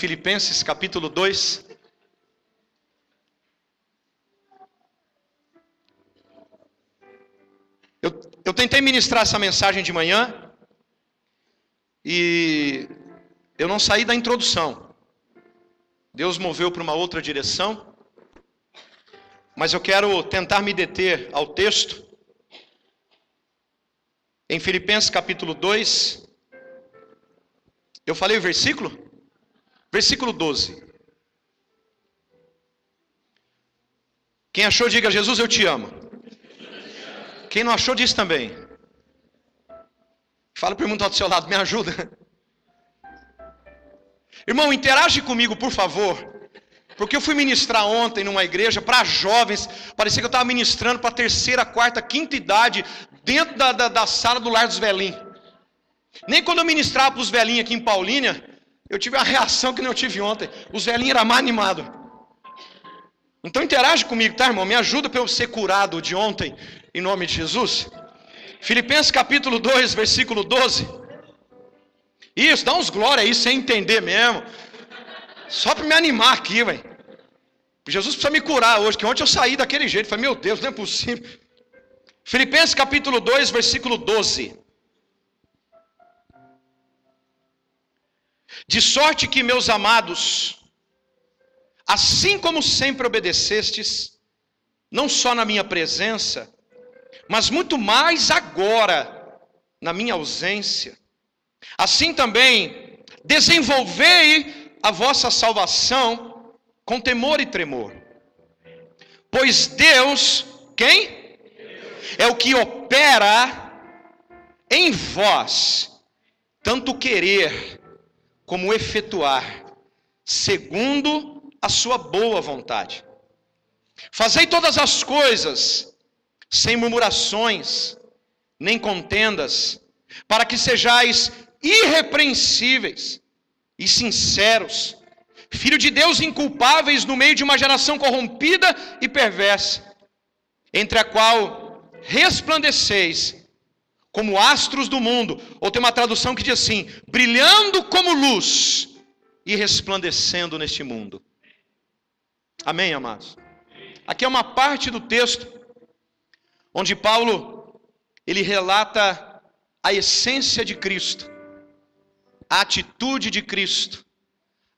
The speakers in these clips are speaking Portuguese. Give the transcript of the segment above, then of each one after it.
Filipenses capítulo 2. Eu tentei ministrar essa mensagem de manhã e eu não saí da introdução. Deus moveu para uma outra direção, mas eu quero tentar me deter ao texto. Em Filipenses capítulo 2, eu falei o versículo? Versículo 12. Quem achou, diga: Jesus, eu te amo. Quem não achou, diz também. Fala para o irmão que está do seu lado, me ajuda. Irmão, interage comigo, por favor. Porque eu fui ministrar ontem numa igreja para jovens. Parecia que eu estava ministrando para a terceira, quarta, quinta idade, dentro da sala do Lar dos Velhinhos. Nem quando eu ministrava para os velhinhos aqui em Paulínia, eu tive a reação que não tive ontem. Os velhinhos eram mais animados. Então interage comigo, tá, irmão? Me ajuda para eu ser curado de ontem, em nome de Jesus. Filipenses capítulo 2, versículo 12. Isso, dá uns glória aí, sem entender mesmo. Só para me animar aqui, velho. Jesus precisa me curar hoje, que ontem eu saí daquele jeito. Falei, meu Deus, não é possível. Filipenses capítulo 2, versículo 12. De sorte que, meus amados, assim como sempre obedecestes, não só na minha presença, mas muito mais agora, na minha ausência, assim também desenvolvei a vossa salvação com temor e tremor. Pois Deus, quem? É o que opera em vós, tanto querer como efetuar, segundo a sua boa vontade. Fazei todas as coisas sem murmurações, nem contendas, para que sejais irrepreensíveis e sinceros, filho de Deus inculpáveis no meio de uma geração corrompida e perversa, entre a qual resplandeceis como astros do mundo. Ou tem uma tradução que diz assim: brilhando como luz e resplandecendo neste mundo. Amém, amados? Aqui é uma parte do texto onde Paulo, ele relata a essência de Cristo, a atitude de Cristo,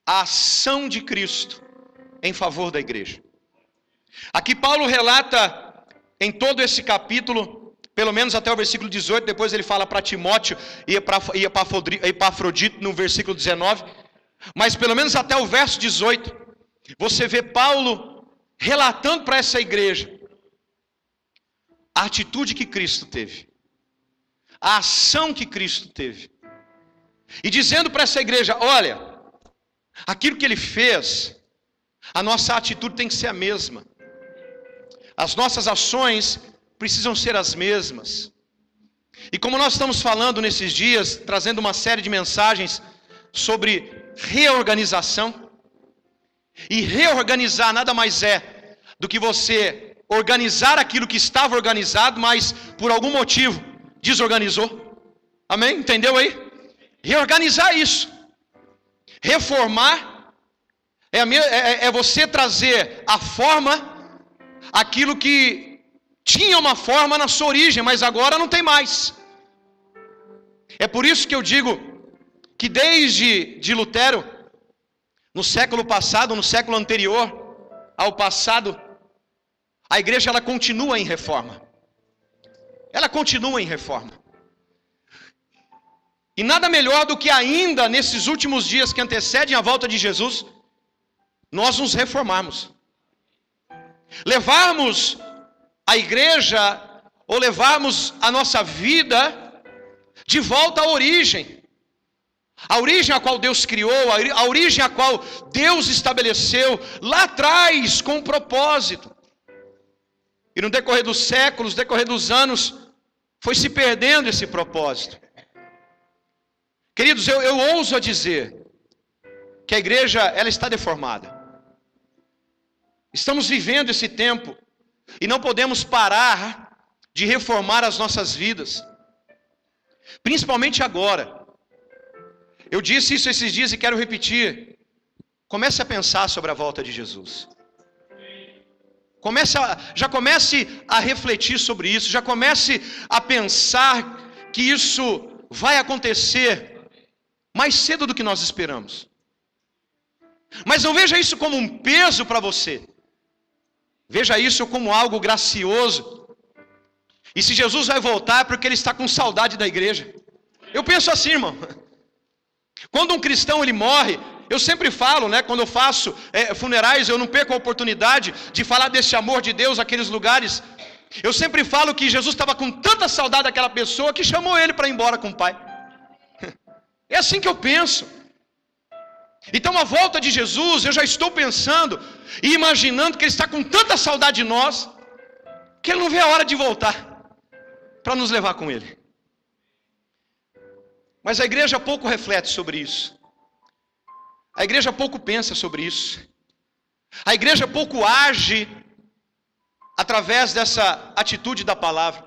a ação de Cristo em favor da igreja. Aqui Paulo relata em todo esse capítulo, pelo menos até o versículo 18, depois ele fala para Timóteo e Epafrodito no versículo 19, mas pelo menos até o verso 18, você vê Paulo relatando para essa igreja a atitude que Cristo teve, a ação que Cristo teve, e dizendo para essa igreja: olha, aquilo que ele fez, a nossa atitude tem que ser a mesma, as nossas ações precisam ser as mesmas. E como nós estamos falando nesses dias, trazendo uma série de mensagens sobre reorganização, e reorganizar nada mais é do que você organizar aquilo que estava organizado, mas por algum motivo desorganizou. Amém? Entendeu aí? Reorganizar isso. Reformar é você trazer a forma, aquilo que tinha uma forma na sua origem, mas agora não tem mais. É por isso que eu digo que desde Lutero, no século passado, no século anterior ao passado, a igreja ela continua em reforma. Ela continua em reforma. E nada melhor do que ainda nesses últimos dias que antecedem a volta de Jesus, nós nos reformarmos. Levarmos a igreja, ou levarmos a nossa vida de volta à origem. A origem a qual Deus criou, a origem a qual Deus estabeleceu lá atrás com um propósito. E no decorrer dos séculos, no decorrer dos anos, foi se perdendo esse propósito. Queridos, eu ouso a dizer que a igreja ela está deformada. Estamos vivendo esse tempo e não podemos parar de reformar as nossas vidas. Principalmente agora. Eu disse isso esses dias e quero repetir. comece a pensar sobre a volta de Jesus. Já comece a refletir sobre isso, já comece a pensar que isso vai acontecer mais cedo do que nós esperamos. Mas não veja isso como um peso para você. Veja isso como algo gracioso. E se Jesus vai voltar é porque ele está com saudade da igreja. Eu penso assim, irmão. Quando um cristão ele morre, eu sempre falo, né, quando eu faço funerais, eu não perco a oportunidade de falar desse amor de Deus naqueles lugares. Eu sempre falo que Jesus estava com tanta saudade daquela pessoa que chamou ele para ir embora com o Pai. É assim que eu penso. Então a volta de Jesus, eu já estou pensando e imaginando que ele está com tanta saudade de nós, que ele não vê a hora de voltar para nos levar com ele. Mas a igreja pouco reflete sobre isso. A igreja pouco pensa sobre isso. A igreja pouco age através dessa atitude da palavra.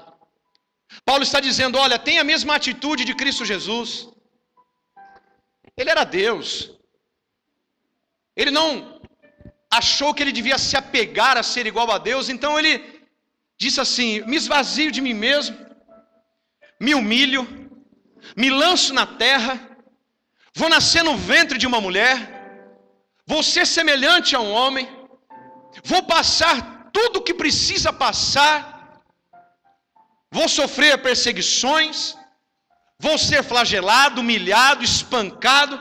Paulo está dizendo, olha, tem a mesma atitude de Cristo Jesus. Ele era Deus. Ele não achou que ele devia se apegar a ser igual a Deus, então ele disse assim, me esvazio de mim mesmo, me humilho, me lanço na terra, vou nascer no ventre de uma mulher, vou ser semelhante a um homem, vou passar tudo o que precisa passar, vou sofrer perseguições, vou ser flagelado, humilhado, espancado,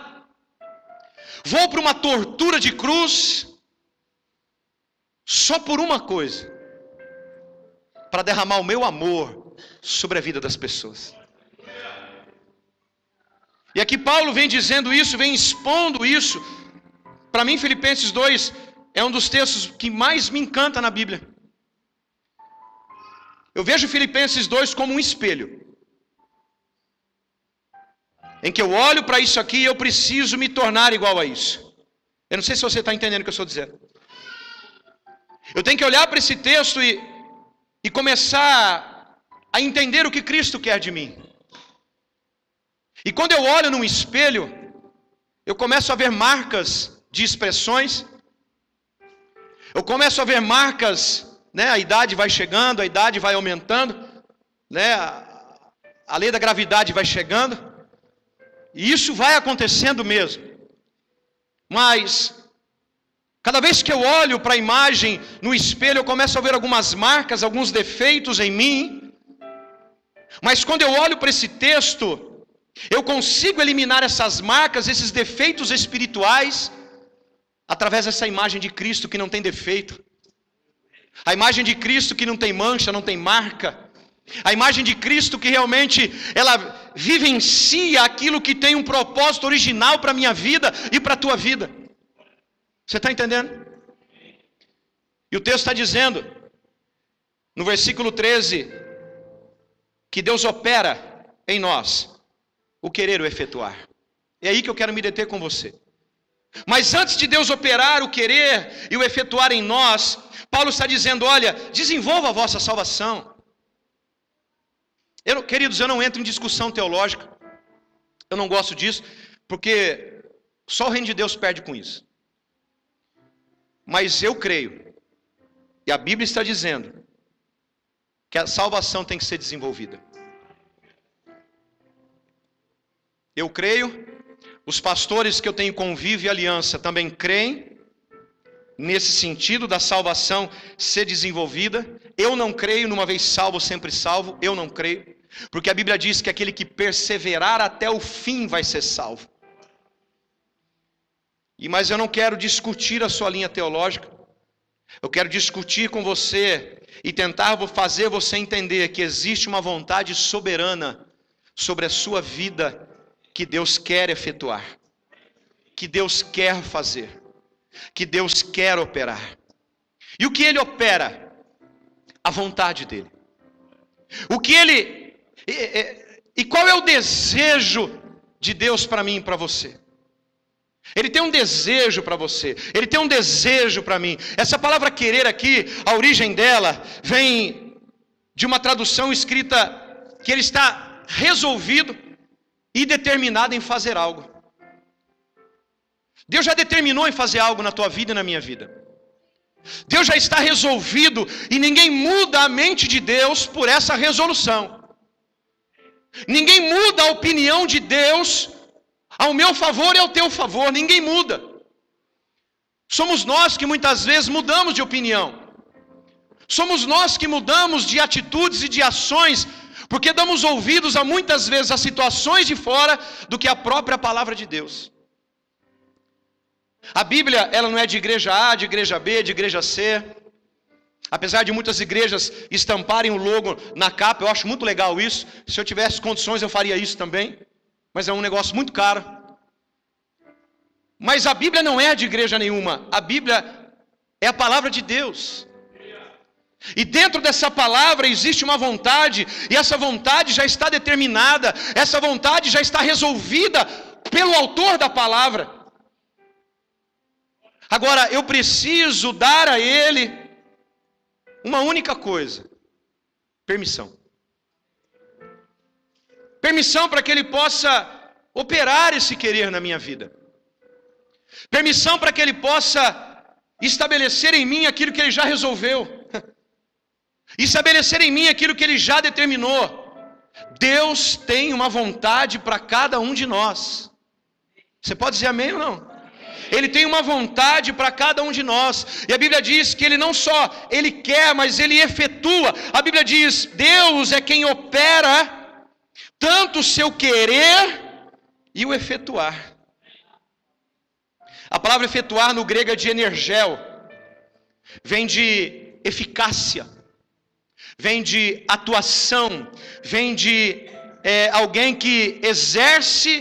vou para uma tortura de cruz, só por uma coisa, para derramar o meu amor sobre a vida das pessoas. E aqui Paulo vem dizendo isso, vem expondo isso. Para mim, Filipenses 2 é um dos textos que mais me encanta na Bíblia. Eu vejo Filipenses 2 como um espelho, em que eu olho para isso aqui e eu preciso me tornar igual a isso. Eu não sei se você está entendendo o que eu estou dizendo. Eu tenho que olhar para esse texto e começar a entender o que Cristo quer de mim. E quando eu olho num espelho, eu começo a ver marcas de expressões. Eu começo a ver marcas, né? A idade vai chegando, a idade vai aumentando, né? A lei da gravidade vai chegando. E isso vai acontecendo mesmo. Mas cada vez que eu olho para a imagem no espelho, eu começo a ver algumas marcas, alguns defeitos em mim. Mas quando eu olho para esse texto, eu consigo eliminar essas marcas, esses defeitos espirituais, através dessa imagem de Cristo que não tem defeito. A imagem de Cristo que não tem mancha, não tem marca. A imagem de Cristo que realmente ela vivencia aquilo que tem um propósito original para a minha vida e para a tua vida. Você está entendendo? E o texto está dizendo, no versículo 13, que Deus opera em nós o querer e o efetuar. É aí que eu quero me deter com você. Mas antes de Deus operar o querer e o efetuar em nós, Paulo está dizendo, olha, desenvolva a vossa salvação. Queridos, eu não entro em discussão teológica. Eu não gosto disso, porque só o reino de Deus perde com isso. Mas eu creio, e a Bíblia está dizendo, que a salvação tem que ser desenvolvida. Eu creio, os pastores que eu tenho convívio e aliança também creem, nesse sentido da salvação ser desenvolvida. Eu não creio numa vez salvo, sempre salvo, eu não creio. Porque a Bíblia diz que aquele que perseverar até o fim vai ser salvo. Mas eu não quero discutir a sua linha teológica. Eu quero discutir com você e tentar fazer você entender que existe uma vontade soberana sobre a sua vida que Deus quer efetuar, que Deus quer fazer, que Deus quer operar. E o que Ele opera? A vontade dEle. O que Ele... E qual é o desejo de Deus para mim e para você? Ele tem um desejo para você, Ele tem um desejo para mim. Essa palavra querer aqui, a origem dela vem de uma tradução escrita que ele está resolvido e determinado em fazer algo. Deus já determinou em fazer algo na tua vida e na minha vida. Deus já está resolvido e ninguém muda a mente de Deus por essa resolução. Ninguém muda a opinião de Deus ao meu favor e ao teu favor. Ninguém muda. Somos nós que muitas vezes mudamos de opinião. Somos nós que mudamos de atitudes e de ações, porque damos ouvidos a muitas vezes a situações de fora do que a própria palavra de Deus. A Bíblia, ela não é de igreja A, de igreja B, de igreja C. Apesar de muitas igrejas estamparem o logo na capa, eu acho muito legal isso. Se eu tivesse condições eu faria isso também, mas é um negócio muito caro. Mas a Bíblia não é de igreja nenhuma. A Bíblia é a palavra de Deus. E dentro dessa palavra existe uma vontade, e essa vontade já está determinada, essa vontade já está resolvida pelo autor da palavra. Agora, eu preciso dar a ele uma única coisa: permissão. Permissão para que ele possa operar esse querer na minha vida. Permissão para que ele possa estabelecer em mim aquilo que ele já resolveu. Estabelecer em mim aquilo que ele já determinou. Deus tem uma vontade para cada um de nós. Você pode dizer amém ou não? Ele tem uma vontade para cada um de nós. E a Bíblia diz que ele não só ele quer, mas ele efetua. A Bíblia diz: Deus é quem opera tanto o seu querer e o efetuar. A palavra efetuar no grego é de energel. Vem de eficácia. Vem de atuação. Vem de alguém que exerce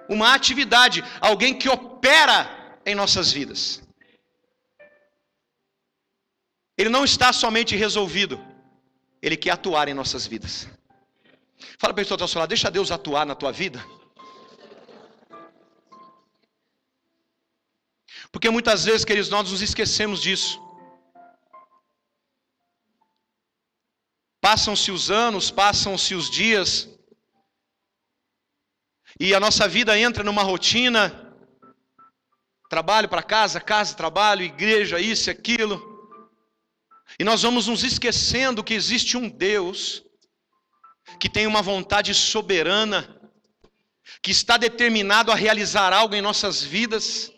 uma atividade. Alguém que opera em nossas vidas. Ele não está somente resolvido, ele quer atuar em nossas vidas. Fala para a pessoa que está ao seu lado: deixa Deus atuar na tua vida. Porque muitas vezes, queridos, nós nos esquecemos disso. Passam-se os anos, passam-se os dias, e a nossa vida entra numa rotina. Trabalho para casa, casa, trabalho, igreja, isso e aquilo. E nós vamos nos esquecendo que existe um Deus que tem uma vontade soberana, que está determinado a realizar algo em nossas vidas,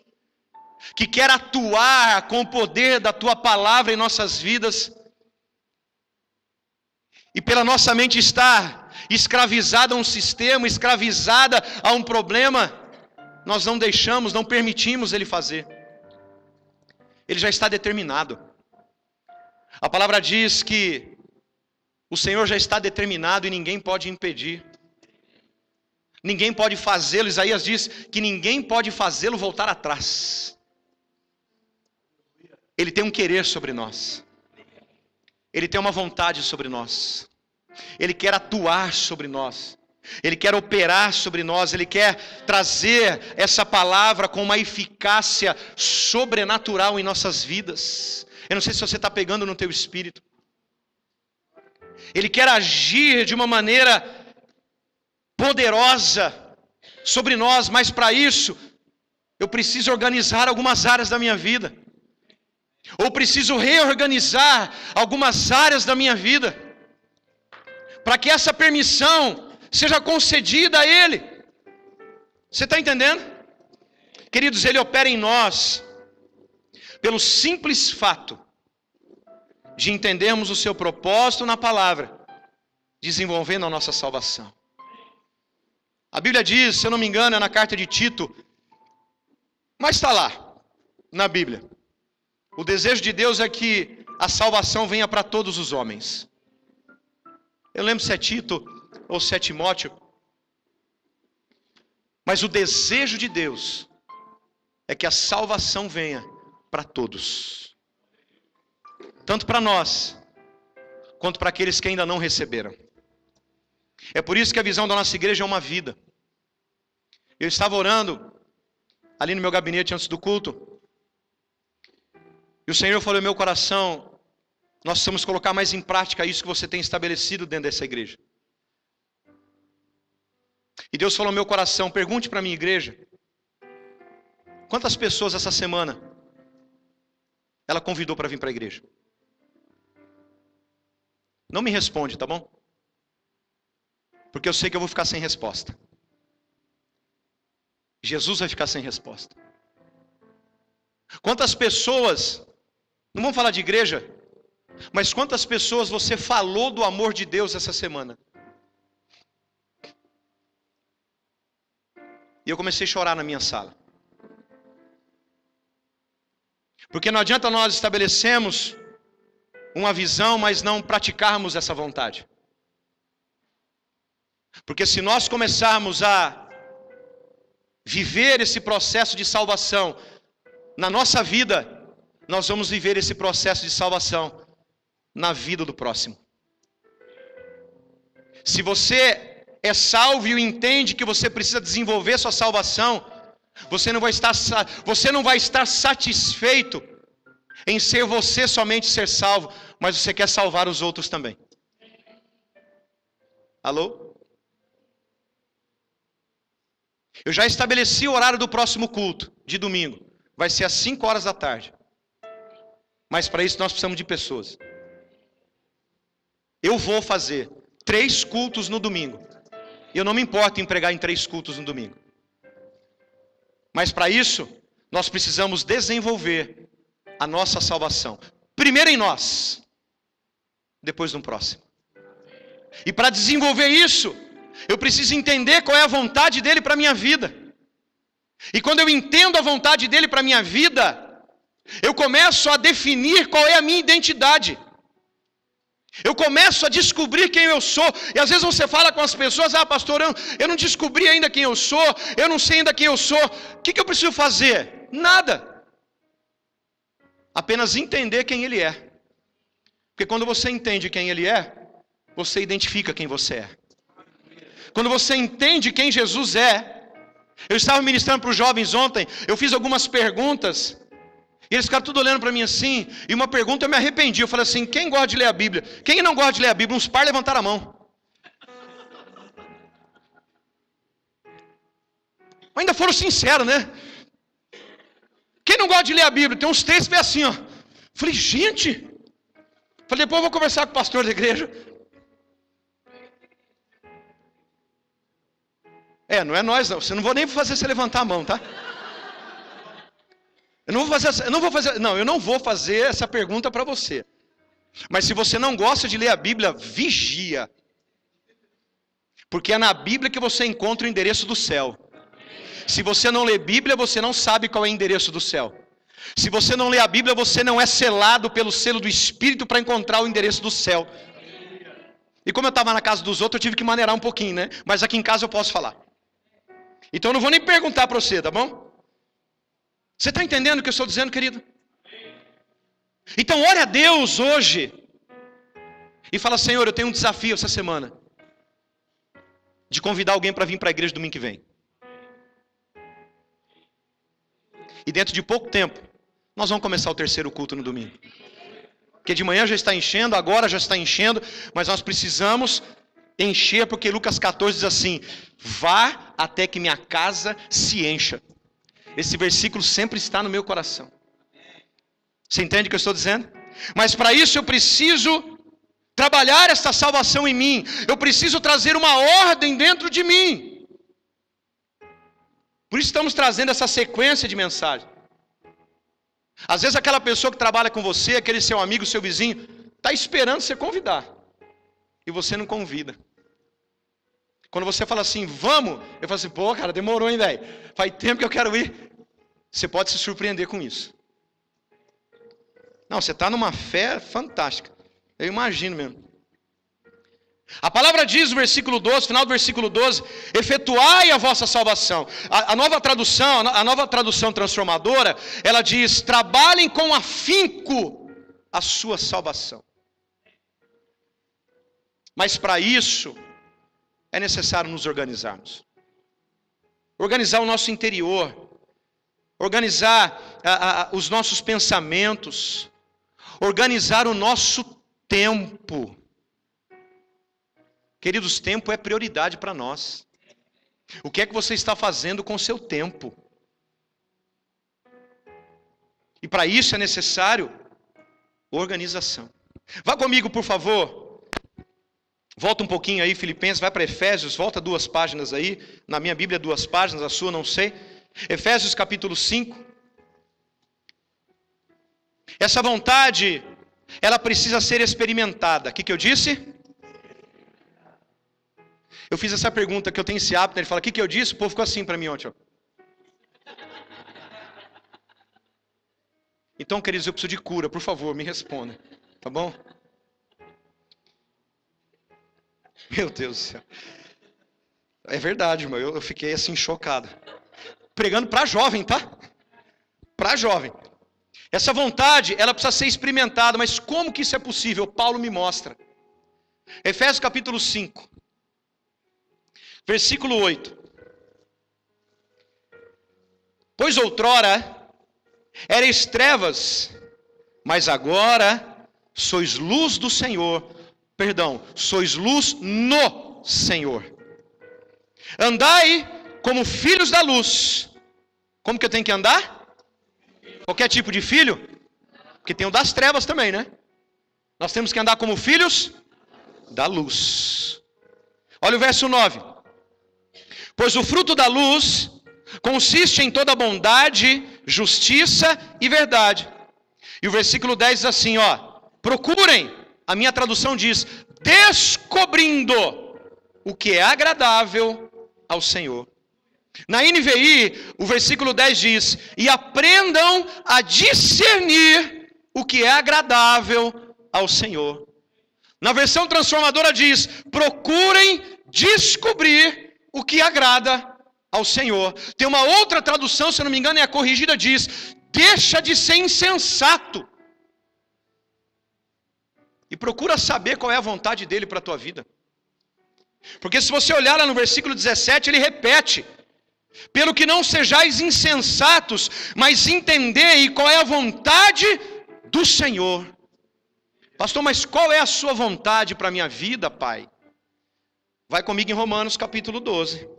que quer atuar com o poder da tua palavra em nossas vidas. E pela nossa mente estar escravizada a um sistema, escravizada a um problema, nós não deixamos, não permitimos ele fazer. Ele já está determinado. A palavra diz que o Senhor já está determinado e ninguém pode impedir. Ninguém pode fazê-lo. Isaías diz que ninguém pode fazê-lo voltar atrás. Ele tem um querer sobre nós. Ele tem uma vontade sobre nós. Ele quer atuar sobre nós. Ele quer operar sobre nós. Ele quer trazer essa palavra com uma eficácia sobrenatural em nossas vidas. Eu não sei se você está pegando no teu espírito. Ele quer agir de uma maneira poderosa sobre nós, mas para isso eu preciso organizar algumas áreas da minha vida. Ou preciso reorganizar algumas áreas da minha vida, para que essa permissão seja concedida a Ele. Você está entendendo? Queridos, Ele opera em nós pelo simples fato de entendermos o seu propósito na palavra, desenvolvendo a nossa salvação. A Bíblia diz, se eu não me engano, é na carta de Tito, mas está lá, na Bíblia. O desejo de Deus é que a salvação venha para todos os homens. Eu lembro se é Tito ou se é Timóteo. Mas o desejo de Deus é que a salvação venha para todos. Tanto para nós, quanto para aqueles que ainda não receberam. É por isso que a visão da nossa igreja é uma vida. Eu estava orando ali no meu gabinete antes do culto. E o Senhor falou em meu coração: nós precisamos colocar mais em prática isso que você tem estabelecido dentro dessa igreja. E Deus falou no meu coração: pergunte para a minha igreja, Quantas pessoas essa semana ela convidou para vir para a igreja? Não me responde, tá bom? Porque eu sei que eu vou ficar sem resposta. Jesus vai ficar sem resposta. Quantas pessoas, não vamos falar de igreja, mas quantas pessoas você falou do amor de Deus essa semana? E eu comecei a chorar na minha sala. Porque não adianta nós estabelecermos uma visão, mas não praticarmos essa vontade. Porque se nós começarmos a viver esse processo de salvação na nossa vida, nós vamos viver esse processo de salvação na vida do próximo. Se você é salvo e entende que você precisa desenvolver sua salvação, você não vai estar satisfeito em ser você somente ser salvo, mas você quer salvar os outros também. Alô? Eu já estabeleci o horário do próximo culto, de domingo. Vai ser às 5 horas da tarde. Mas para isso nós precisamos de pessoas. Eu vou fazer 3 cultos no domingo. E eu não me importo em pregar em 3 cultos no domingo. Mas para isso, nós precisamos desenvolver a nossa salvação. Primeiro em nós, depois no próximo. E para desenvolver isso, eu preciso entender qual é a vontade dele para a minha vida. E quando eu entendo a vontade dele para a minha vida, eu começo a definir qual é a minha identidade. Eu começo a descobrir quem eu sou. E às vezes você fala com as pessoas: ah, pastor, eu não descobri ainda quem eu sou, eu não sei ainda quem eu sou. O que eu preciso fazer? Nada. Apenas entender quem ele é. Porque quando você entende quem ele é, você identifica quem você é. Quando você entende quem Jesus é. Eu estava ministrando para os jovens ontem, eu fiz algumas perguntas, e eles ficaram tudo olhando para mim assim, e uma pergunta eu me arrependi. Eu falei assim: quem gosta de ler a Bíblia? Quem não gosta de ler a Bíblia? Uns par levantaram a mão. Ainda foram sinceros, né? Quem não gosta de ler a Bíblia? Tem uns 3 que vê assim, ó. Falei, gente. Falei, depois eu vou conversar com o pastor da igreja. Não é nós não. Você não vou nem fazer você levantar a mão, tá? Eu não vou fazer essa pergunta para você. Mas se você não gosta de ler a Bíblia, vigia. Porque é na Bíblia que você encontra o endereço do céu. Se você não lê Bíblia, você não sabe qual é o endereço do céu. Se você não lê a Bíblia, você não é selado pelo selo do Espírito para encontrar o endereço do céu. E como eu estava na casa dos outros, eu tive que maneirar um pouquinho, né? Mas aqui em casa eu posso falar. Então eu não vou nem perguntar para você, tá bom? Você está entendendo o que eu estou dizendo, querido? Então ore a Deus hoje. E fala: Senhor, eu tenho um desafio essa semana. De convidar alguém para vir para a igreja domingo que vem. E dentro de pouco tempo, nós vamos começar o 3º culto no domingo. Porque de manhã já está enchendo, agora já está enchendo, mas nós precisamos encher, porque Lucas 14 diz assim: vá até que minha casa se encha. Esse versículo sempre está no meu coração. Você entende o que eu estou dizendo? Mas para isso eu preciso trabalhar esta salvação em mim. Eu preciso trazer uma ordem dentro de mim. Por isso estamos trazendo essa sequência de mensagem. Às vezes aquela pessoa que trabalha com você, aquele seu amigo, seu vizinho, está esperando você convidar. E você não convida. Quando você fala assim, vamos, eu falo assim, pô, cara, demorou, hein, velho? Faz tempo que eu quero ir. Você pode se surpreender com isso. Não, você está numa fé fantástica. Eu imagino mesmo. A palavra diz no versículo 12, final do versículo 12, efetuai a vossa salvação. A nova tradução transformadora, ela diz, trabalhem com afinco a sua salvação. Mas para isso, é necessário nos organizarmos. Organizar o nosso interior, organizar os nossos pensamentos, organizar o nosso tempo. Queridos, tempo é prioridade para nós. O que é que você está fazendo com o seu tempo? E para isso é necessário organização. Vá comigo, por favor. Volta um pouquinho aí, Filipenses, vai para Efésios, volta 2 páginas aí. Na minha Bíblia, 2 páginas, a sua não sei. Efésios capítulo 5. Essa vontade, ela precisa ser experimentada. O que eu disse? Eu fiz essa pergunta, que eu tenho esse hábito, ele fala, o que eu disse? O povo ficou assim para mim ontem. Ó. Então, queridos, eu preciso de cura, por favor, me responda. Tá bom? Meu Deus do céu. É verdade, irmão, eu fiquei assim chocado. Pregando para jovem, tá? Para jovem. Essa vontade, ela precisa ser experimentada, mas como que isso é possível? Paulo me mostra. Efésios capítulo 5, versículo 8. Pois outrora erais trevas, mas agora sois luz do Senhor. Perdão, sois luz no Senhor. Andai como filhos da luz. Como que eu tenho que andar? Qualquer tipo de filho? Porque tem o das trevas também, né? Nós temos que andar como filhos da luz. Olha o verso 9. Pois o fruto da luz consiste em toda bondade, justiça e verdade. E o versículo 10 diz assim, ó. Procurem, a minha tradução diz, descobrindo o que é agradável ao Senhor. Na NVI, o versículo 10 diz, e aprendam a discernir o que é agradável ao Senhor. Na versão transformadora diz, procurem descobrir o que agrada ao Senhor. Tem uma outra tradução, se eu não me engano, é a corrigida, diz, deixa de ser insensato. E procura saber qual é a vontade dele para a tua vida. Porque se você olhar lá no versículo 17, ele repete, pelo que não sejais insensatos, mas entendei qual é a vontade do Senhor. Pastor, mas qual é a sua vontade para a minha vida, pai? Vai comigo em Romanos capítulo 12.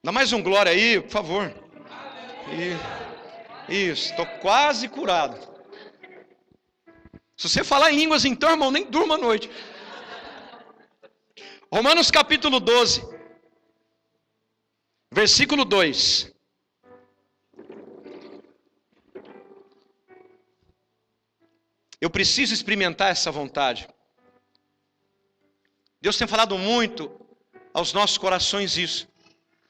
Dá mais um glória aí, por favor. Isso, estou quase curado. Se você falar em línguas então, irmão, nem durma à noite. Romanos capítulo 12, versículo 2. Eu preciso experimentar essa vontade. Deus tem falado muito aos nossos corações isso.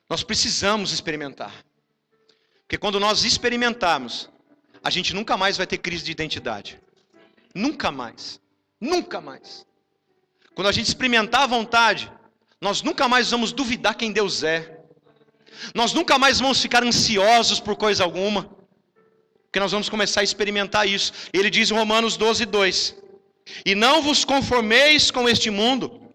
Nós precisamos experimentar. Porque quando nós experimentarmos, a gente nunca mais vai ter crise de identidade. Nunca mais. Nunca mais. Quando a gente experimentar a vontade, nós nunca mais vamos duvidar quem Deus é. Nós nunca mais vamos ficar ansiosos por coisa alguma. Porque nós vamos começar a experimentar isso. Ele diz em Romanos 12, 2. E não vos conformeis com este mundo,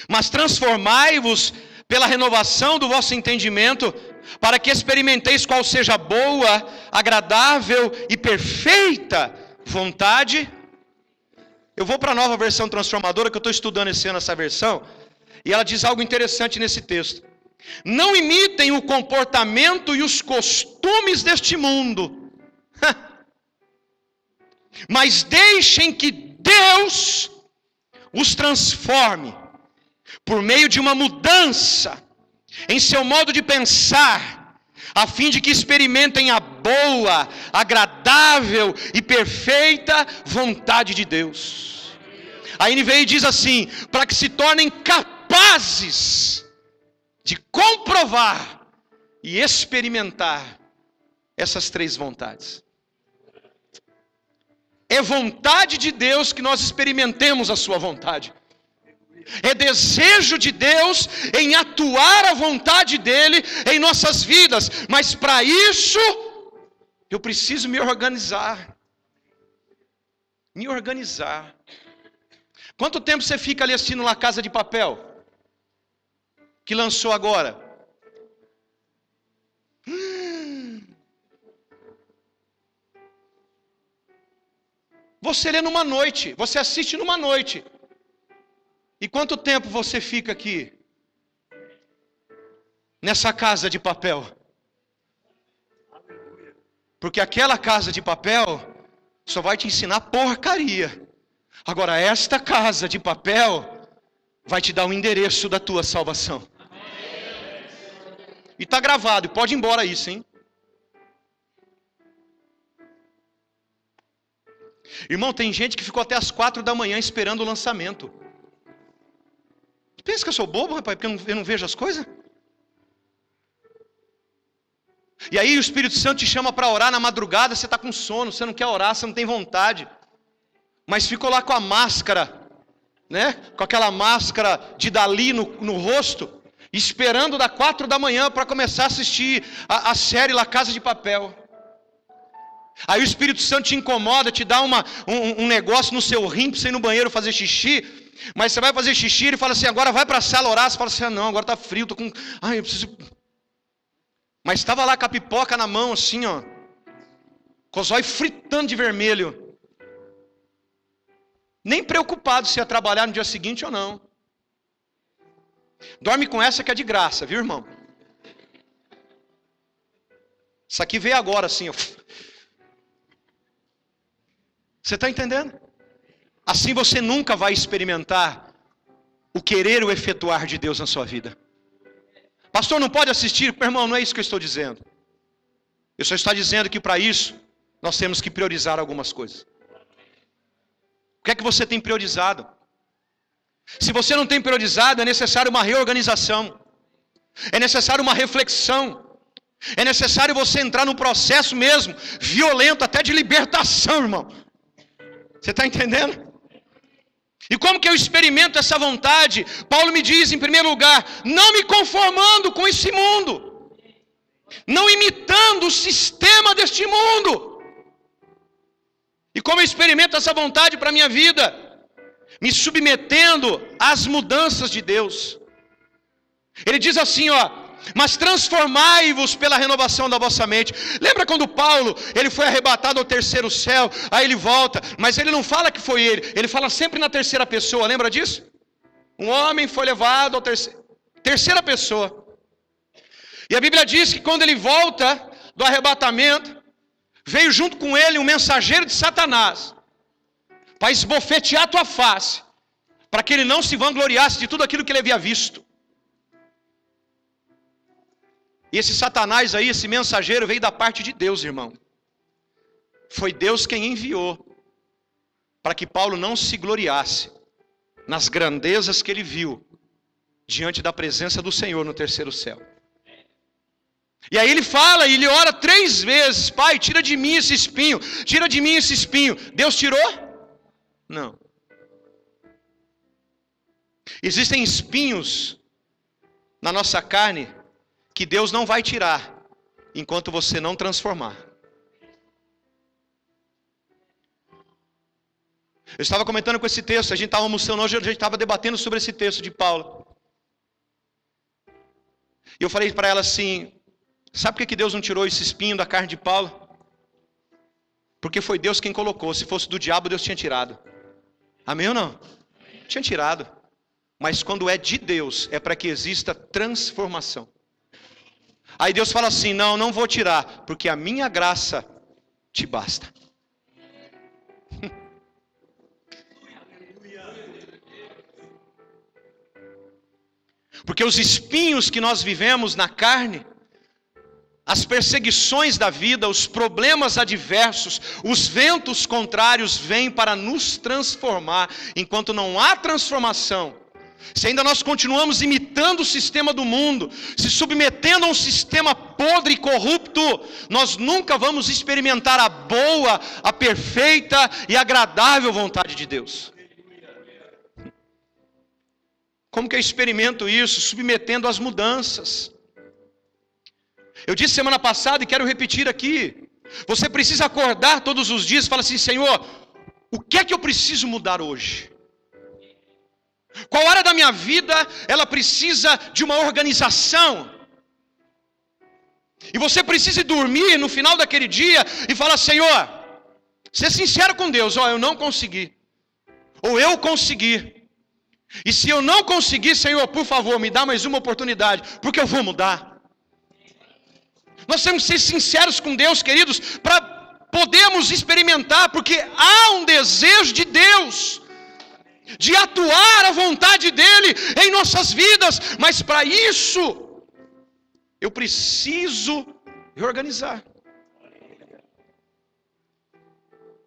mas transformai-vos pela renovação do vosso entendimento, para que experimenteis qual seja a boa, agradável e perfeita vontade. Eu vou para a nova versão transformadora, que eu estou estudando esse ano essa versão, e ela diz algo interessante nesse texto. Não imitem o comportamento e os costumes deste mundo, mas deixem que Deus os transforme, por meio de uma mudança em seu modo de pensar, a fim de que experimentem a boa, agradável e perfeita vontade de Deus. A NVI diz assim, para que se tornem capazes de comprovar e experimentar essas três vontades. É vontade de Deus que nós experimentemos a sua vontade. É desejo de Deus em atuar a vontade dEle em nossas vidas. Mas para isso, eu preciso me organizar. Me organizar. Quanto tempo você fica ali assistindo La Casa de Papel? Que lançou agora? Você lê numa noite, você assiste numa noite. E quanto tempo você fica aqui? nessa casa de papel. Porque aquela casa de papel só vai te ensinar porcaria. Agora, esta casa de papel vai te dar o endereço da tua salvação. E está gravado, pode ir embora isso, hein? Irmão, tem gente que ficou até as 4 da manhã esperando o lançamento. Pensa que eu sou bobo, rapaz, porque eu não vejo as coisas? E aí o Espírito Santo te chama para orar na madrugada, você está com sono, você não quer orar, você não tem vontade. Mas ficou lá com a máscara, né? Com aquela máscara de Dali no rosto, esperando das 4 da manhã para começar a assistir a série La Casa de Papel. Aí o Espírito Santo te incomoda, te dá um negócio no seu rim para você ir no banheiro fazer xixi. Mas você vai fazer xixi, ele fala assim, agora vai para a sala orar. Você fala assim, não, agora está frio, estou com... Ai, eu preciso... Mas estava lá com a pipoca na mão, assim, ó, com os olhos fritando de vermelho. Nem preocupado se ia trabalhar no dia seguinte ou não. Dorme com essa que é de graça, viu, irmão? Isso aqui veio agora, assim, ó. Você está entendendo? Assim você nunca vai experimentar o querer e o efetuar de Deus na sua vida. Pastor, não pode assistir? Irmão, não é isso que eu estou dizendo. Eu só estou dizendo que para isso, nós temos que priorizar algumas coisas. O que é que você tem priorizado? Se você não tem priorizado, é necessário uma reorganização. É necessário uma reflexão. É necessário você entrar num processo mesmo, violento, até de libertação, irmão. Você está entendendo? E como que eu experimento essa vontade? Paulo me diz, em primeiro lugar, não me conformando com esse mundo, não imitando o sistema deste mundo. E como eu experimento essa vontade para a minha vida? Me submetendo às mudanças de Deus. Ele diz assim, ó, mas transformai-vos pela renovação da vossa mente. Lembra quando Paulo, ele foi arrebatado ao terceiro céu, aí ele volta, mas ele não fala que foi ele fala sempre na terceira pessoa, lembra disso? Um homem foi levado ao terceira pessoa. E a Bíblia diz que quando ele volta do arrebatamento, veio junto com ele um mensageiro de Satanás, para esbofetear a tua face, para que ele não se vangloriasse de tudo aquilo que ele havia visto. E esse Satanás aí, esse mensageiro, veio da parte de Deus, irmão. Foi Deus quem enviou, para que Paulo não se gloriasse nas grandezas que ele viu, diante da presença do Senhor no terceiro céu. E aí ele fala, e ele ora 3 vezes, Pai, tira de mim esse espinho, tira de mim esse espinho. Deus tirou? Não. Existem espinhos na nossa carne, que Deus não vai tirar, enquanto você não transformar. Eu estava comentando com esse texto, a gente estava almoçando hoje, a gente estava debatendo sobre esse texto de Paulo. E eu falei para ela assim, sabe por que Deus não tirou esse espinho da carne de Paulo? Porque foi Deus quem colocou, se fosse do diabo Deus tinha tirado. Amém ou não? Tinha tirado. Mas quando é de Deus, é para que exista transformação. Aí Deus fala assim, não vou tirar, porque a minha graça te basta. Porque os espinhos que nós vivemos na carne, as perseguições da vida, os problemas adversos, os ventos contrários vêm para nos transformar. Enquanto não há transformação, se ainda nós continuamos imitando o sistema do mundo, se submetendo a um sistema podre e corrupto, nós nunca vamos experimentar a boa, a perfeita e agradável vontade de Deus. Como que eu experimento isso? Submetendo às mudanças. Eu disse semana passada e quero repetir aqui. Você precisa acordar todos os dias e falar assim, Senhor, o que é que eu preciso mudar hoje? Qual área da minha vida ela precisa de uma organização? E você precisa dormir no final daquele dia e falar, Senhor, ser sincero com Deus, eu não consegui. Ou eu consegui. E se eu não conseguir, Senhor, por favor, me dá mais uma oportunidade, porque eu vou mudar. Nós temos que ser sinceros com Deus, queridos, para podermos experimentar, porque há um desejo de Deus de atuar a vontade dEle em nossas vidas, mas para isso eu preciso reorganizar.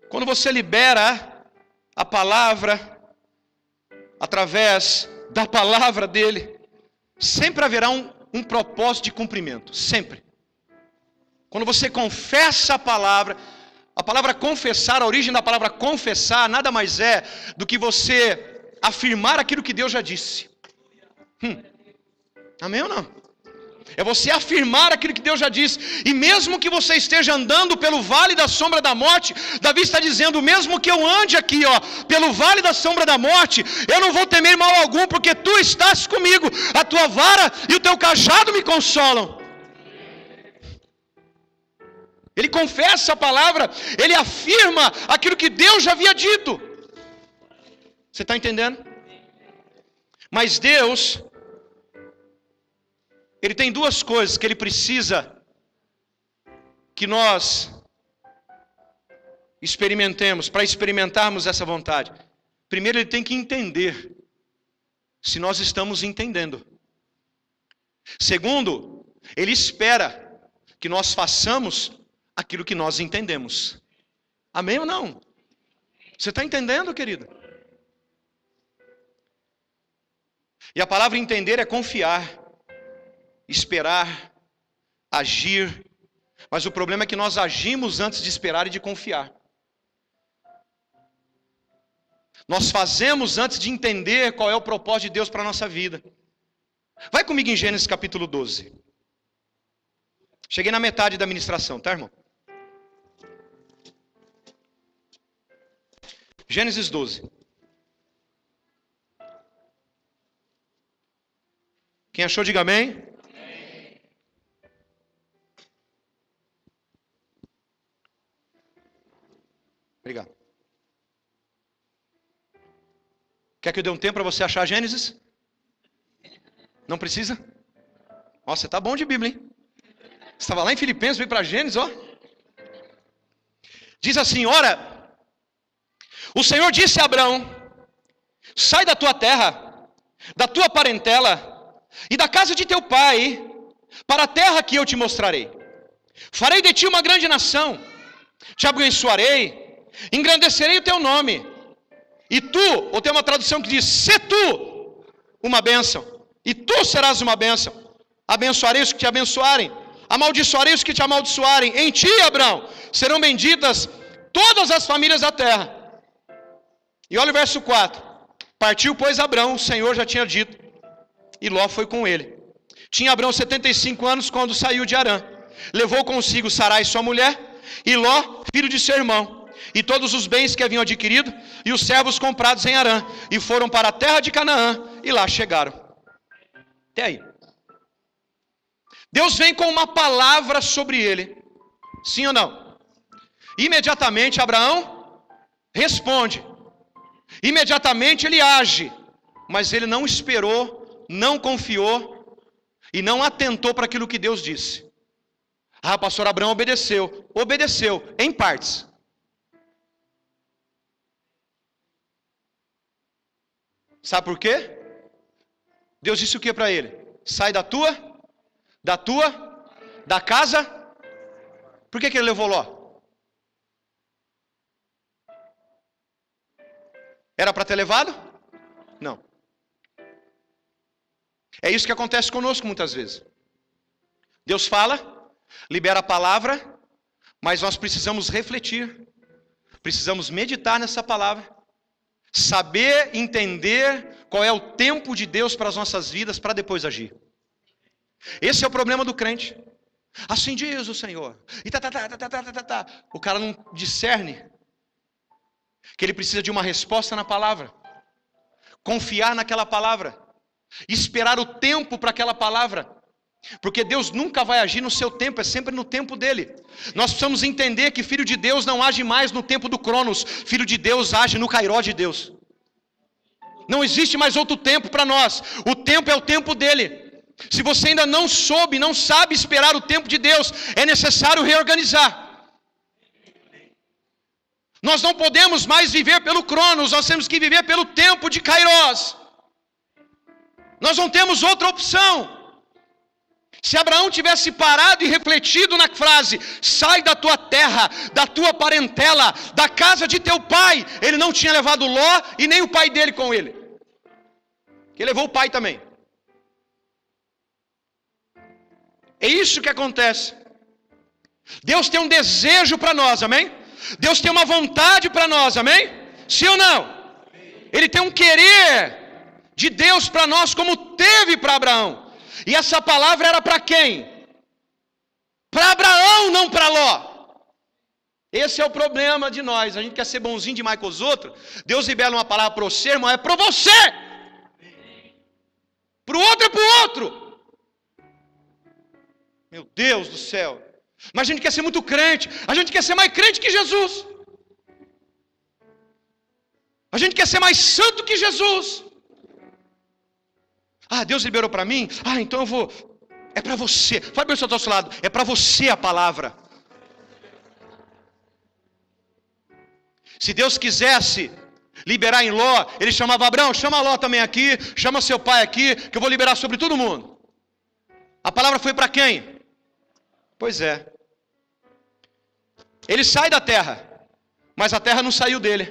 Quando você libera a palavra, através da palavra dEle, sempre haverá um propósito de cumprimento, sempre. Quando você confessa a palavra confessar, a origem da palavra confessar, nada mais é do que você afirmar aquilo que Deus já disse. Amém ou não? É você afirmar aquilo que Deus já disse. E mesmo que você esteja andando pelo vale da sombra da morte, Davi está dizendo, mesmo que eu ande aqui, pelo vale da sombra da morte, eu não vou temer mal algum, porque tu estás comigo, a tua vara e o teu cajado me consolam. Ele confessa a palavra, ele afirma aquilo que Deus já havia dito. Você está entendendo? Mas Deus, Ele tem duas coisas que Ele precisa que nós experimentemos, para experimentarmos essa vontade. Primeiro, Ele tem que entender se nós estamos entendendo. Segundo, Ele espera que nós façamos aquilo que nós entendemos. Amém ou não? Você está entendendo, querido? E a palavra entender é confiar, esperar, agir. Mas o problema é que nós agimos antes de esperar e de confiar. Nós fazemos antes de entender qual é o propósito de Deus para a nossa vida. Vai comigo em Gênesis capítulo 12. Cheguei na metade da ministração, tá, irmão? Gênesis 12. Quem achou, diga amém. Amém. Obrigado. Quer que eu dê um tempo para você achar Gênesis? Não precisa? Nossa, você está bom de Bíblia, hein? Você estava lá em Filipenses, veio para Gênesis, ó. Diz assim, ora, o Senhor disse a Abraão, sai da tua terra, da tua parentela, e da casa de teu pai, para a terra que eu te mostrarei. Farei de ti uma grande nação, te abençoarei, engrandecerei o teu nome. E tu, ou tem uma tradução que diz, se tu, uma bênção, e tu serás uma bênção. Abençoarei os que te abençoarem, amaldiçoarei os que te amaldiçoarem. Em ti, Abraão, serão benditas todas as famílias da terra. E olha o verso 4. Partiu, pois, Abraão, o Senhor já tinha dito, e Ló foi com ele. Tinha Abraão 75 anos quando saiu de Harã. Levou consigo Sarai, sua mulher, e Ló, filho de seu irmão, e todos os bens que haviam adquirido, e os servos comprados em Harã, e foram para a terra de Canaã, e lá chegaram. Até aí. Deus vem com uma palavra sobre ele. Sim ou não? Imediatamente Abraão responde. Imediatamente ele age. Mas ele não esperou, não confiou e não atentou para aquilo que Deus disse. Pastor Abraão obedeceu. Obedeceu em partes. Sabe por quê? Deus disse o que para ele? Sai da casa. Por que ele levou Ló? Era para ter levado? Não. É isso que acontece conosco muitas vezes. Deus fala, libera a palavra, mas nós precisamos refletir. Precisamos meditar nessa palavra. Saber, entender qual é o tempo de Deus para as nossas vidas, para depois agir. Esse é o problema do crente. Assim diz o Senhor. E o cara não discerne que ele precisa de uma resposta na palavra. Confiar naquela palavra. Esperar o tempo para aquela palavra. Porque Deus nunca vai agir no seu tempo, é sempre no tempo dele. Nós precisamos entender que filho de Deus não age mais no tempo do Cronos. Filho de Deus age no Kairó de Deus. Não existe mais outro tempo para nós. O tempo é o tempo dele. Se você ainda não soube, não sabe esperar o tempo de Deus, é necessário reorganizar. Nós não podemos mais viver pelo Cronos, nós temos que viver pelo tempo de Kairos. Nós não temos outra opção. Se Abraão tivesse parado e refletido na frase, sai da tua terra, da tua parentela, da casa de teu pai, ele não tinha levado Ló e nem o pai dele com ele. Ele levou o pai também. É isso que acontece. Deus tem um desejo para nós, amém? Deus tem uma vontade para nós, amém? Sim ou não? Ele tem um querer de Deus para nós, como teve para Abraão. E essa palavra era para quem? Para Abraão, não para Ló. Esse é o problema de nós. A gente quer ser bonzinho demais com os outros. Deus libera uma palavra para você, irmão, é para você. Para o outro é para o outro. Meu Deus do céu. Mas a gente quer ser muito crente. A gente quer ser mais crente que Jesus. A gente quer ser mais santo que Jesus. Ah, Deus liberou para mim? Ah, então eu vou. É para você. Fala para o seu outro lado. É para você a palavra. Se Deus quisesse liberar em Ló, ele chamava Abraão, chama Ló também aqui, chama seu pai aqui, que eu vou liberar sobre todo mundo. A palavra foi para quem? Pois é. Ele sai da terra, mas a terra não saiu dele.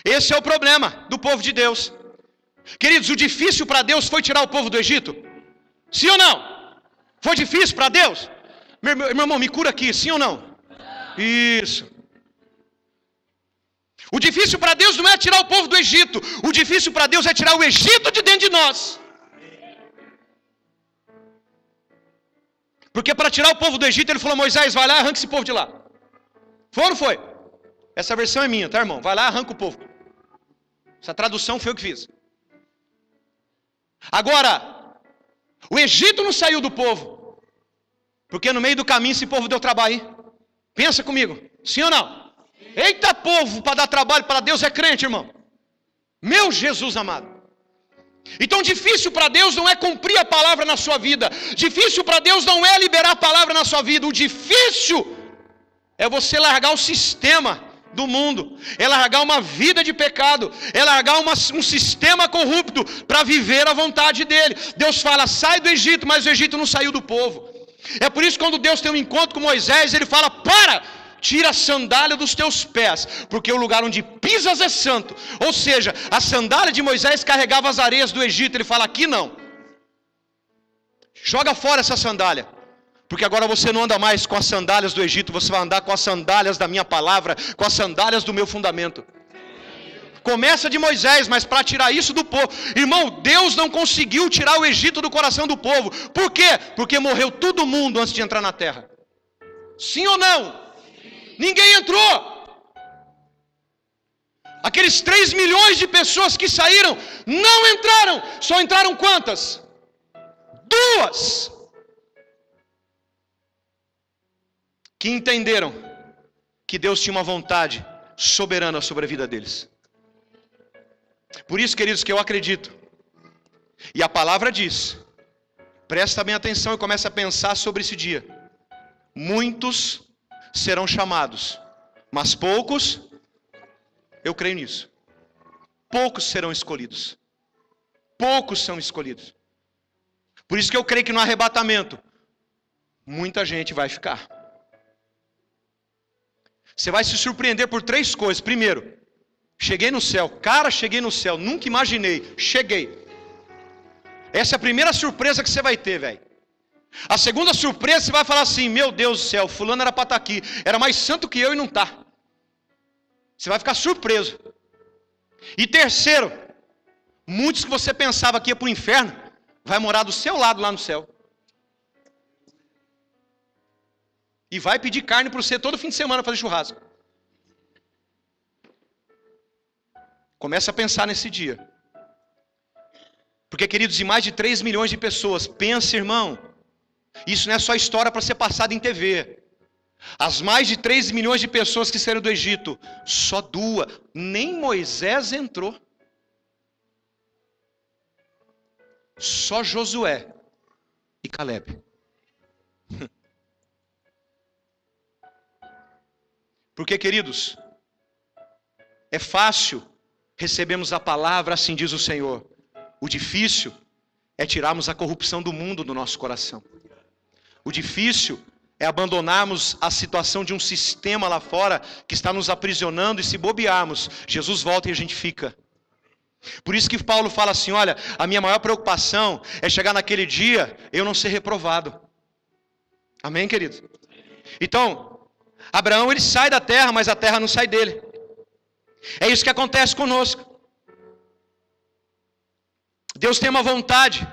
Esse é o problema do povo de Deus. Queridos, o difícil para Deus foi tirar o povo do Egito? Sim ou não? Foi difícil para Deus? Meu irmão, me cura aqui, sim ou não? Isso. O difícil para Deus não é tirar o povo do Egito. O difícil para Deus é tirar o Egito de dentro de nós. Porque para tirar o povo do Egito, ele falou, Moisés, vai lá e arranca esse povo de lá. Foi ou não foi? Essa versão é minha, tá, irmão? Vai lá e arranca o povo. Essa tradução foi eu que fiz. Agora, o Egito não saiu do povo, porque no meio do caminho esse povo deu trabalho, hein? Pensa comigo, sim ou não? Eita povo, para dar trabalho para Deus é crente, irmão. Meu Jesus amado. Então difícil para Deus não é cumprir a palavra na sua vida. Difícil para Deus não é liberar a palavra na sua vida. O difícil é você largar o sistema do mundo, é largar uma vida de pecado, é largar um sistema corrupto para viver a vontade dele. Deus fala, sai do Egito, mas o Egito não saiu do povo. É por isso que quando Deus tem um encontro com Moisés, ele fala, tira a sandália dos teus pés, porque o lugar onde pisas é santo. Ou seja, a sandália de Moisés carregava as areias do Egito. Ele fala, aqui não, joga fora essa sandália, porque agora você não anda mais com as sandálias do Egito, você vai andar com as sandálias da minha palavra, com as sandálias do meu fundamento. Começa de Moisés, mas para tirar isso do povo, irmão, Deus não conseguiu tirar o Egito do coração do povo. Por quê? Porque morreu todo mundo antes de entrar na terra. Sim ou não? Ninguém entrou. Aqueles 3 milhões de pessoas que saíram, não entraram. Só entraram quantas? 2. Que entenderam que Deus tinha uma vontade soberana sobre a vida deles. Por isso, queridos, que eu acredito, e a palavra diz, presta bem atenção e comece a pensar sobre esse dia. Muitos serão chamados, mas poucos, eu creio nisso, poucos serão escolhidos. Poucos são escolhidos. Por isso que eu creio que no arrebatamento, muita gente vai ficar. Você vai se surpreender por 3 coisas. Primeiro, cheguei no céu. Cara, cheguei no céu. Nunca imaginei. Cheguei. Essa é a primeira surpresa que você vai ter, velho. A segunda surpresa, você vai falar assim, meu Deus do céu, fulano era para estar aqui. Era mais santo que eu e não está. Você vai ficar surpreso. E terceiro, muitos que você pensava que ia para o inferno, vai morar do seu lado lá no céu. E vai pedir carne para você todo fim de semana fazer churrasco. Começa a pensar nesse dia. Porque, queridos, e mais de 3 milhões de pessoas, pensa, irmão, isso não é só história para ser passada em TV. As mais de 3 milhões de pessoas que saíram do Egito, só 2, nem Moisés entrou. Só Josué e Caleb. Porque, queridos, é fácil recebermos a palavra, assim diz o Senhor. O difícil é tirarmos a corrupção do mundo do nosso coração. O difícil é abandonarmos a situação de um sistema lá fora que está nos aprisionando, e se bobearmos, Jesus volta e a gente fica. Por isso que Paulo fala assim, olha, a minha maior preocupação é chegar naquele dia, eu não ser reprovado. Amém, querido? Então, Abraão ele sai da terra, mas a terra não sai dele. É isso que acontece conosco. Deus tem uma vontade,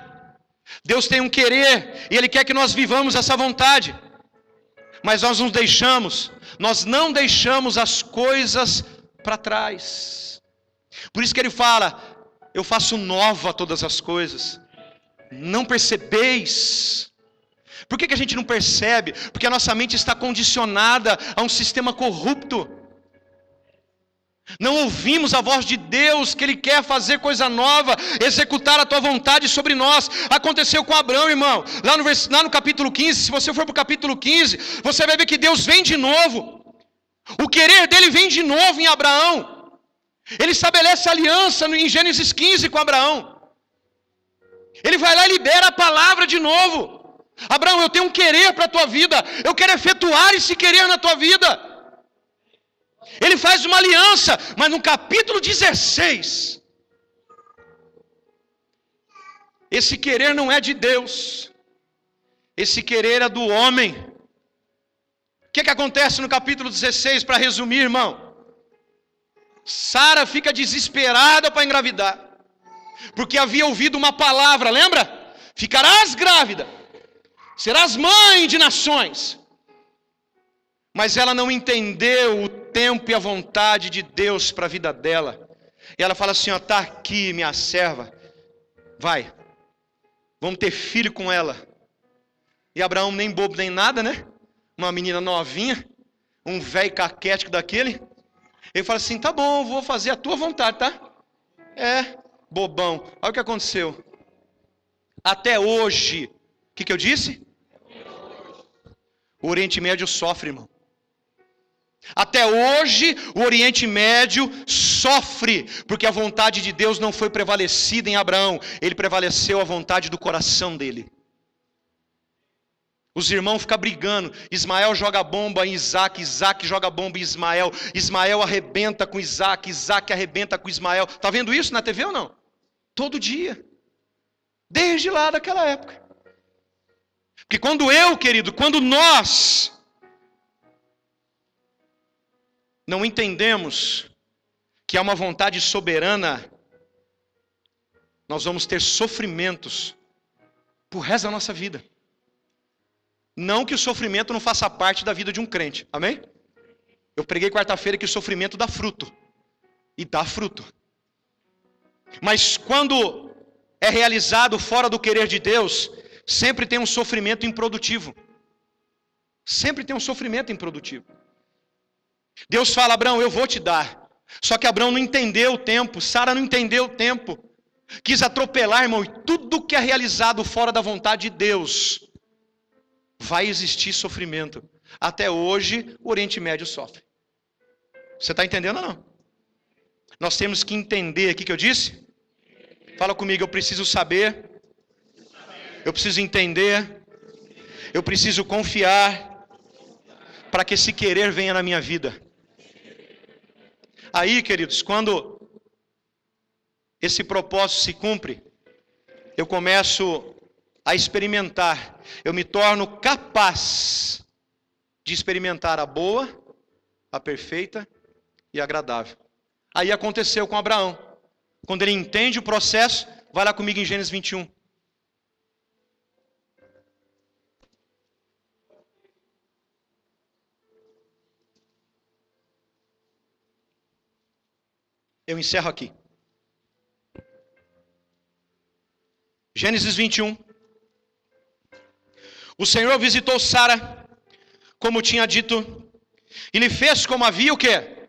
Deus tem um querer, e Ele quer que nós vivamos essa vontade. Mas nós não deixamos as coisas para trás. Por isso que Ele fala, eu faço nova todas as coisas. Não percebeis? Por que a gente não percebe? Porque a nossa mente está condicionada a um sistema corrupto. Não ouvimos a voz de Deus, que Ele quer fazer coisa nova, executar a tua vontade sobre nós. Aconteceu com Abraão, irmão. Lá no capítulo 15, se você for para o capítulo 15, você vai ver que Deus vem de novo. O querer dele vem de novo em Abraão. Ele estabelece aliança em Gênesis 15 com Abraão. Ele vai lá e libera a palavra de novo. Abraão, eu tenho um querer para a tua vida. Eu quero efetuar esse querer na tua vida. Ele faz uma aliança, mas no capítulo 16, esse querer não é de Deus, esse querer é do homem. O que acontece no capítulo 16, para resumir, irmão? Sara fica desesperada para engravidar, porque havia ouvido uma palavra, lembra? Ficarás grávida, serás mãe de nações. Mas ela não entendeu o tempo e a vontade de Deus para a vida dela. E ela fala assim, ó, tá aqui minha serva, vai, vamos ter filho com ela. E Abraão nem bobo nem nada, né? Uma menina novinha, um velho caquético daquele. Ele fala assim, tá bom, vou fazer a tua vontade, tá? É, bobão. Olha o que aconteceu. Até hoje, o que eu disse? O Oriente Médio sofre, irmão. Até hoje, o Oriente Médio sofre, porque a vontade de Deus não foi prevalecida em Abraão, ele prevaleceu a vontade do coração dele. Os irmãos ficam brigando, Ismael joga bomba em Isaac, Isaac joga bomba em Ismael, Ismael arrebenta com Isaac, Isaac arrebenta com Ismael. Está vendo isso na TV ou não? Todo dia, desde lá daquela época. Porque quando nós não entendemos que há uma vontade soberana, nós vamos ter sofrimentos pro resto da nossa vida. Não que o sofrimento não faça parte da vida de um crente, amém? Eu preguei quarta-feira que o sofrimento dá fruto, e dá fruto. Mas quando é realizado fora do querer de Deus, sempre tem um sofrimento improdutivo. Sempre tem um sofrimento improdutivo. Deus fala, Abraão, eu vou te dar. Só que Abraão não entendeu o tempo, Sara não entendeu o tempo. Quis atropelar, irmão, e tudo que é realizado fora da vontade de Deus, vai existir sofrimento. Até hoje, o Oriente Médio sofre. Você está entendendo ou não? Nós temos que entender aqui que eu disse? Fala comigo, eu preciso saber, eu preciso entender, eu preciso confiar, para que esse querer venha na minha vida. Aí, queridos, quando esse propósito se cumpre, eu começo a experimentar, eu me torno capaz de experimentar a boa, a perfeita e a agradável. Aí aconteceu com Abraão. Quando ele entende o processo, vai lá comigo em Gênesis 21. Eu encerro aqui. Gênesis 21. O Senhor visitou Sara, como tinha dito, e lhe fez como havia o quê?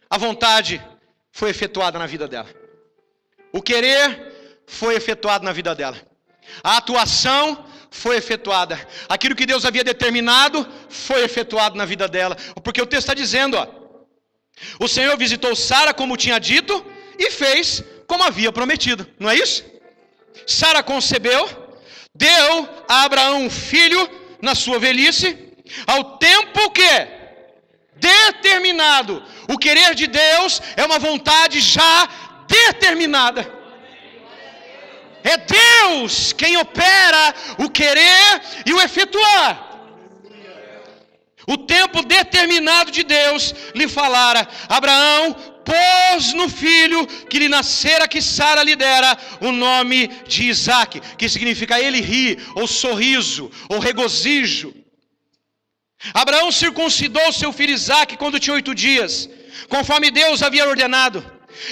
A vontade foi efetuada na vida dela. O querer foi efetuado na vida dela. A atuação foi efetuada. Aquilo que Deus havia determinado foi efetuado na vida dela. Porque o texto está dizendo, ó, o Senhor visitou Sara como tinha dito e fez como havia prometido. Não é isso? Sara concebeu, deu a Abraão um filho na sua velhice, ao tempo que determinado. O querer de Deus é uma vontade já determinada. É Deus quem opera o querer e o efetuar. O tempo determinado de Deus lhe falara. Abraão pôs no filho que lhe nascera, que Sara lhe dera, o nome de Isaque, que significa ele ri, ou sorriso, ou regozijo. Abraão circuncidou seu filho Isaque quando tinha 8 dias, conforme Deus havia ordenado.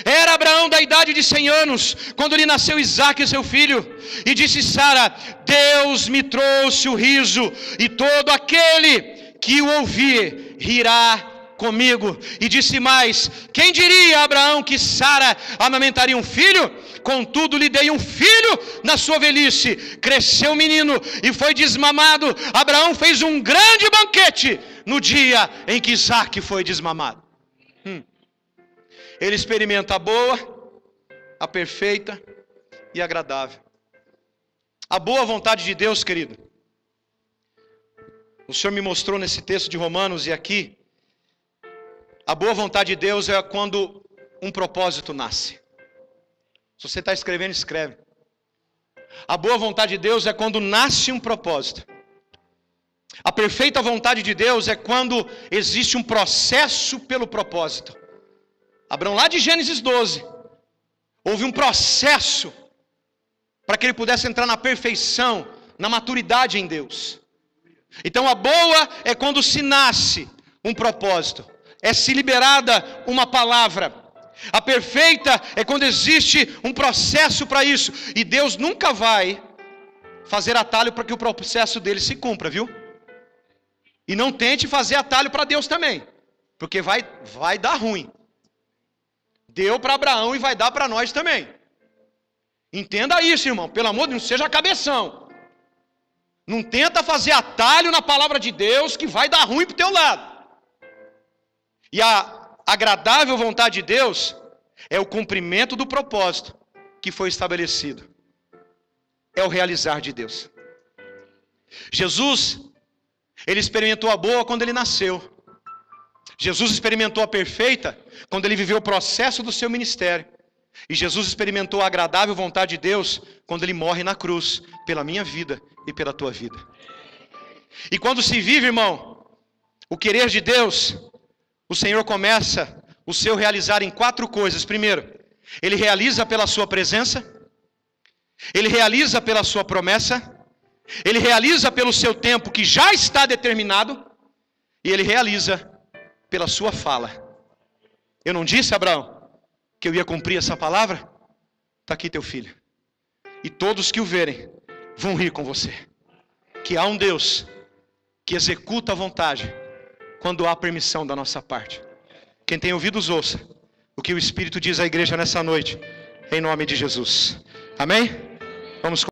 Era Abraão da idade de 100 anos, quando lhe nasceu Isaque, seu filho. E disse Sara: Deus me trouxe o riso, e todo aquele que o ouvir rirá comigo. E disse mais: quem diria a Abraão que Sara amamentaria um filho? Contudo lhe dei um filho na sua velhice. Cresceu o menino e foi desmamado. Abraão fez um grande banquete no dia em que Isaque foi desmamado. Ele experimenta a boa, a perfeita e agradável. A boa vontade de Deus, querido. O Senhor me mostrou nesse texto de Romanos e aqui. A boa vontade de Deus é quando um propósito nasce. Se você está escrevendo, escreve. A boa vontade de Deus é quando nasce um propósito. A perfeita vontade de Deus é quando existe um processo pelo propósito. Abraão, lá de Gênesis 12, houve um processo para que ele pudesse entrar na perfeição, na maturidade em Deus. Então a boa é quando se nasce um propósito, é se liberada uma palavra. A perfeita é quando existe um processo para isso. E Deus nunca vai fazer atalho para que o processo dele se cumpra, viu? E não tente fazer atalho para Deus também, porque vai dar ruim. Deu para Abraão e vai dar para nós também. Entenda isso, irmão. Pelo amor de Deus, não seja cabeção. Não tenta fazer atalho na palavra de Deus que vai dar ruim para o teu lado. E a agradável vontade de Deus é o cumprimento do propósito que foi estabelecido. É o realizar de Deus. Jesus, ele experimentou a boa quando ele nasceu. Jesus experimentou a perfeita quando ele viveu o processo do seu ministério. E Jesus experimentou a agradável vontade de Deus quando ele morre na cruz, pela minha vida e pela tua vida. E quando se vive, irmão, o querer de Deus, o Senhor começa o seu realizar em 4 coisas. Primeiro, ele realiza pela sua presença, ele realiza pela sua promessa, ele realiza pelo seu tempo que já está determinado, e ele realiza pela sua fala. Eu não disse, Abraão, que eu ia cumprir essa palavra? Está aqui teu filho. E todos que o verem vão rir com você. Que há um Deus que executa a vontade quando há permissão da nossa parte. Quem tem ouvidos, ouça o que o Espírito diz à igreja nessa noite, em nome de Jesus. Amém? Vamos